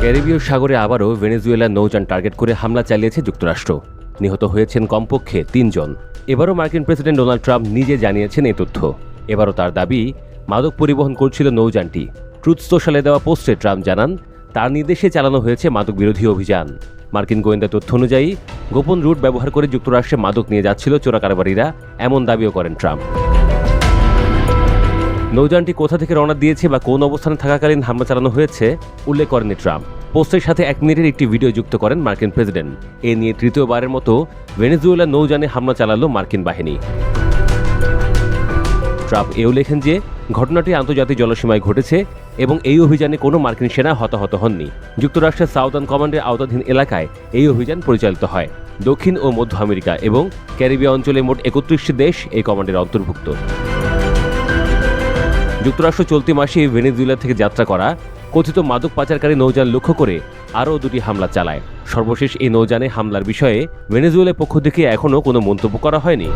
ক্যারিবীয় সাগরে আবারও ভেনেজুয়েলার নৌযান টার্গেট করে হামলা চালিয়েছে যুক্তরাষ্ট্র। নিহত হয়েছেন কমপক্ষে ৩ জন। এবারও মার্কিন প্রেসিডেন্ট ডোনাল্ড ট্রাম্প নিজে জানিয়েছেন এই তথ্য। এবারও তার দাবি, মাদক পরিবহন করছিল নৌযানটি। ট্রুথ সোশ্যালে দেওয়া পোস্টে ট্রাম্প জানান, তার নির্দেশে চালানো হয়েছে মাদক বিরোধী অভিযান। মার্কিন গোয়েন্দা তথ্য অনুযায়ী গোপন রুট ব্যবহার করে যুক্তরাষ্ট্রে মাদক নিয়ে যাচ্ছিল চোরাকারবারিরা, এমন দাবিও করেন ট্রাম্প। নৌযানটি কোথা থেকে রওনা দিয়েছে বা কোন অবস্থানে থাকাকালীন হামলা চালানো হয়েছে উল্লেখ করেনি ট্রাম্প। পোস্টের সাথে 1 মিনিটের একটি ভিডিও যুক্ত করেন মার্কিন প্রেসিডেন্ট। এ নিয়ে তৃতীয়বারের মতো ভেনেজুয়েলার নৌযানে হামলা চালালো মার্কিন বাহিনী। ট্রাম্প এও লেখেন যে ঘটনাটি আন্তর্জাতিক জলসীমায় ঘটেছে এবং এই অভিযানে কোনো মার্কিন সেনা হতাহত হননি। যুক্তরাষ্ট্রের সাউদার্ন কমান্ডের আওতাধীন এলাকায় এই অভিযান পরিচালিত হয়। দক্ষিণ ও মধ্য আমেরিকা এবং ক্যারিবীয় অঞ্চলে মোট 31টি দেশ এই কমান্ডের অন্তর্ভুক্ত। যুক্তরাষ্ট্র চলতি মাসে ভেনেজুয়েলা থেকে যাত্রা করা কথিত মাদক পাচারকারী নৌযান লক্ষ্য করে আরও 2টি হামলা চালায়। সর্বশেষ এই নৌযানে হামলার বিষয়ে ভেনেজুয়েলার পক্ষ থেকে এখনও কোনো মন্তব্য করা হয়নি।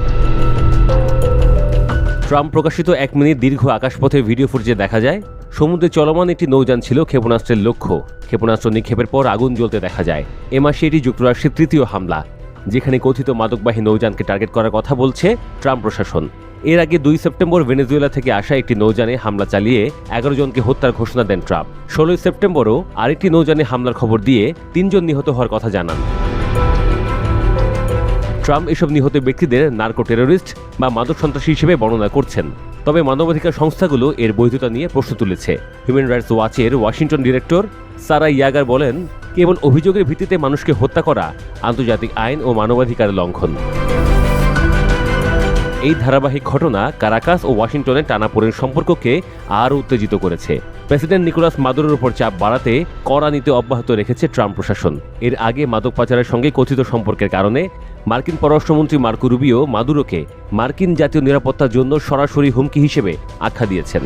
ট্রাম্প প্রকাশিত 1 মিনিট দীর্ঘ আকাশপথের ভিডিও ফুটেজে দেখা যায়, সমুদ্রে চলমান একটি নৌযান ছিল ক্ষেপণাস্ত্রের লক্ষ্য। ক্ষেপণাস্ত্র নিক্ষেপের পর আগুন জ্বলতে দেখা যায়। এ মাসে এটি যুক্তরাষ্ট্রের 3য় হামলা, যেখানে কথিত মাদকবাহী নৌযানকে টার্গেট করার কথা বলছে ট্রাম্প প্রশাসন। এর আগে 2 সেপ্টেম্বর ভেনেজুয়েলা থেকে আসা একটি নৌযানে হামলা চালিয়ে 11 জনকে হত্যার ঘোষণা দেন ট্রাম্প। 16 সেপ্টেম্বরও আরেকটি নৌযানে হামলার খবর দিয়ে 3 জন নিহত হওয়ার কথা জানান। ট্রাম্প এসব নিহত ব্যক্তিদের নার্কো টেরোরিস্ট বা মাদক সন্ত্রাসী হিসেবে বর্ণনা করছেন। তবে মানবাধিকার সংস্থাগুলো এর বৈধতা নিয়ে প্রশ্ন তুলেছে। হিউম্যান রাইটস ওয়াচের ওয়াশিংটন ডিরেক্টর সারা ইয়াগার বলেন, কেবল অভিযোগের ভিত্তিতে মানুষকে হত্যা করা আন্তর্জাতিক আইন ও মানবাধিকার লঙ্ঘন। এই ধারাবাহিক ঘটনা কারাকাস ও ওয়াশিংটনের টানাপোড়েন সম্পর্ককে আরও উত্তেজিত করেছে। প্রেসিডেন্ট নিকোলাস মাদুরোর উপর চাপ বাড়াতে কড়া নীতি অব্যাহত রেখেছে ট্রাম্প প্রশাসন। এর আগে মাদক পাচারের সঙ্গে কথিত সম্পর্কের কারণে মার্কিন পররাষ্ট্রমন্ত্রী মার্কো রুবিও মাদুরোকে মার্কিন জাতীয় নিরাপত্তার জন্য সরাসরি হুমকি হিসেবে আখ্যা দিয়েছেন।